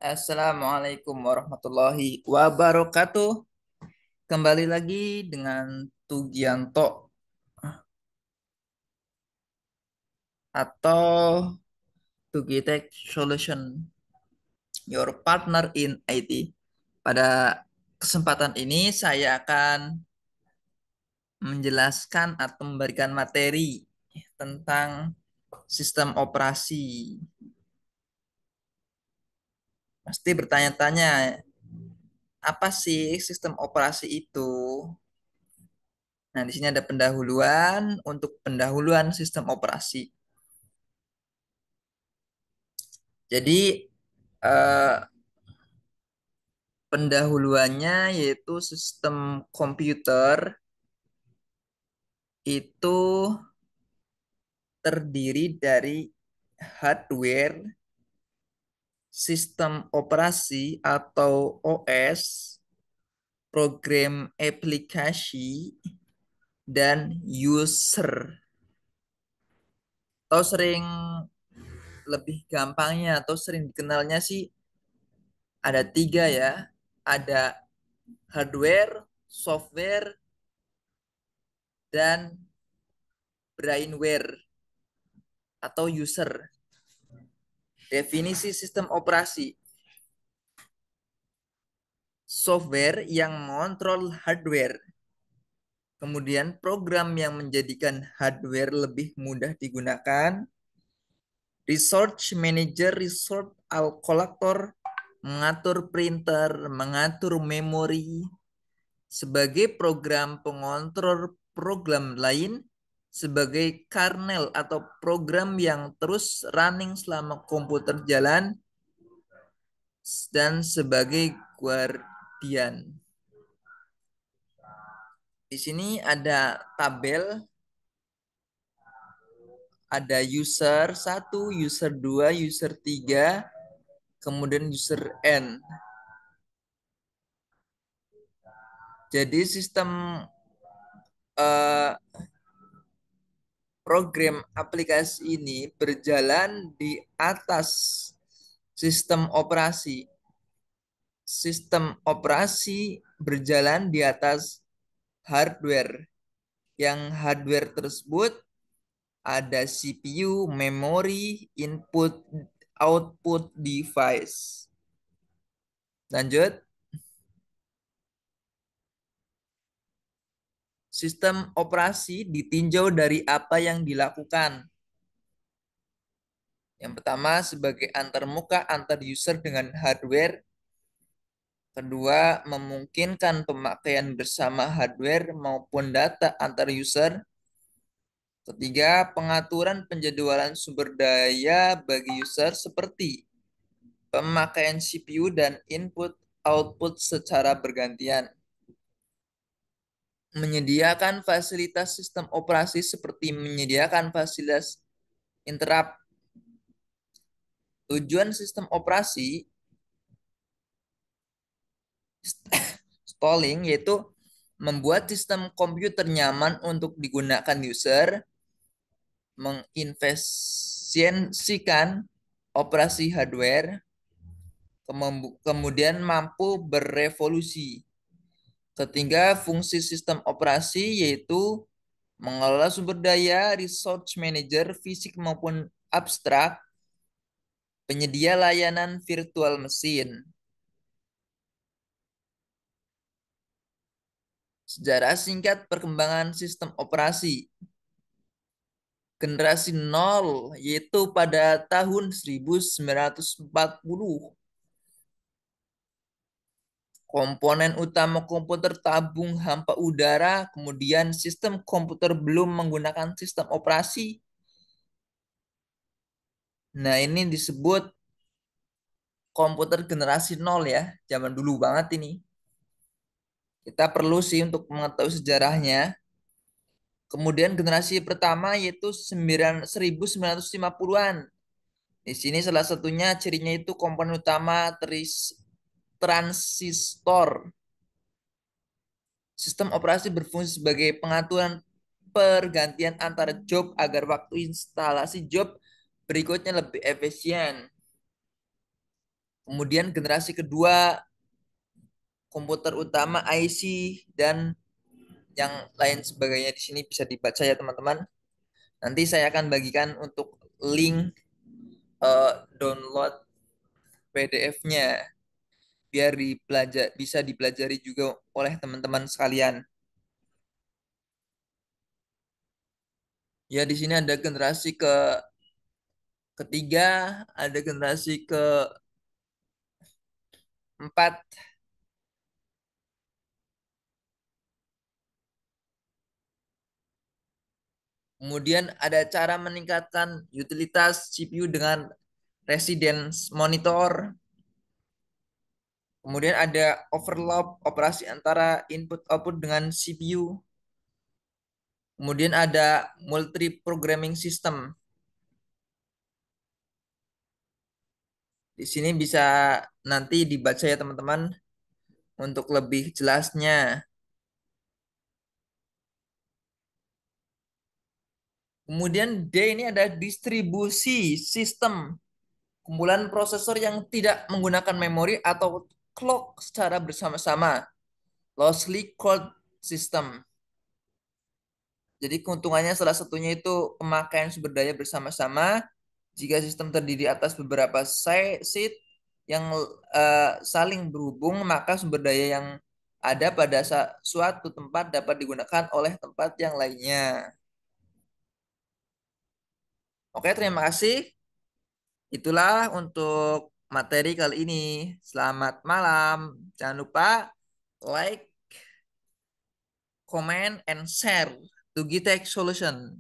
Assalamualaikum warahmatullahi wabarakatuh. Kembali lagi dengan Tugianto atau Tugitech Solution, your partner in IT. Pada kesempatan ini saya akan menjelaskan atau memberikan materi tentang sistem operasi. Pasti bertanya-tanya, apa sih sistem operasi itu? Nah, di sini ada pendahuluan untuk pendahuluan sistem operasi. Jadi eh, pendahuluannya yaitu sistem komputer itu terdiri dari hardware, sistem operasi atau OS, program aplikasi, dan user. Atau sering lebih gampangnya atau sering dikenalnya sih ada tiga ya. Ada hardware, software, dan brainware atau user. Definisi sistem operasi. Software yang mengontrol hardware. Kemudian program yang menjadikan hardware lebih mudah digunakan. Resource manager, resource allocator, mengatur printer, mengatur memori. Sebagai program pengontrol program lain, sebagai kernel atau program yang terus running selama komputer jalan, dan sebagai guardian. Di sini ada tabel, ada user 1, user 2, user 3, kemudian user N. Jadi sistem eh, program aplikasi ini berjalan di atas sistem operasi. Sistem operasi berjalan di atas hardware. Yang hardware tersebut ada CPU, memori, input, output device. Lanjut. Sistem operasi ditinjau dari apa yang dilakukan. Yang pertama sebagai antarmuka antar user dengan hardware. Kedua, memungkinkan pemakaian bersama hardware maupun data antar user. Ketiga, pengaturan penjadwalan sumber daya bagi user seperti pemakaian CPU dan input output secara bergantian. Menyediakan fasilitas sistem operasi seperti menyediakan fasilitas interrupt. Tujuan sistem operasi stalling yaitu membuat sistem komputer nyaman untuk digunakan user, mengefisiensikan operasi hardware, kemudian mampu berevolusi. Ketiga, fungsi sistem operasi yaitu mengelola sumber daya, resource manager, fisik maupun abstrak, penyedia layanan virtual mesin. Sejarah singkat perkembangan sistem operasi. Generasi 0 yaitu pada tahun 1940. Komponen utama komputer tabung hampa udara, kemudian sistem komputer belum menggunakan sistem operasi. Nah, ini disebut komputer generasi 0 ya, zaman dulu banget ini. Kita perlu sih untuk mengetahui sejarahnya. Kemudian generasi pertama yaitu 1950-an. Di sini salah satunya cirinya itu komponen utama transistor. Sistem operasi berfungsi sebagai pengaturan pergantian antara job agar waktu instalasi job berikutnya lebih efisien. Kemudian generasi kedua komputer utama IC dan yang lain sebagainya di sini bisa dibaca ya teman-teman. Nanti saya akan bagikan untuk link download PDF-nya biar bisa dipelajari juga oleh teman-teman sekalian. Ya di sini ada generasi ketiga, ada generasi keempat, kemudian ada cara meningkatkan utilitas CPU dengan residence monitor. Kemudian ada overlap operasi antara input output dengan CPU. Kemudian ada multi programming system. Di sini bisa nanti dibaca ya teman-teman untuk lebih jelasnya. Kemudian D ini ada distribusi sistem, kumpulan prosesor yang tidak menggunakan memori atau clock secara bersama-sama. Loosely called system. Jadi keuntungannya salah satunya itu pemakaian sumber daya bersama-sama. Jika sistem terdiri atas beberapa seat yang saling berhubung, maka sumber daya yang ada pada suatu tempat dapat digunakan oleh tempat yang lainnya. Oke, terima kasih. Itulah untuk materi kali ini. Selamat malam. Jangan lupa like, comment, and share to Gitek Solution.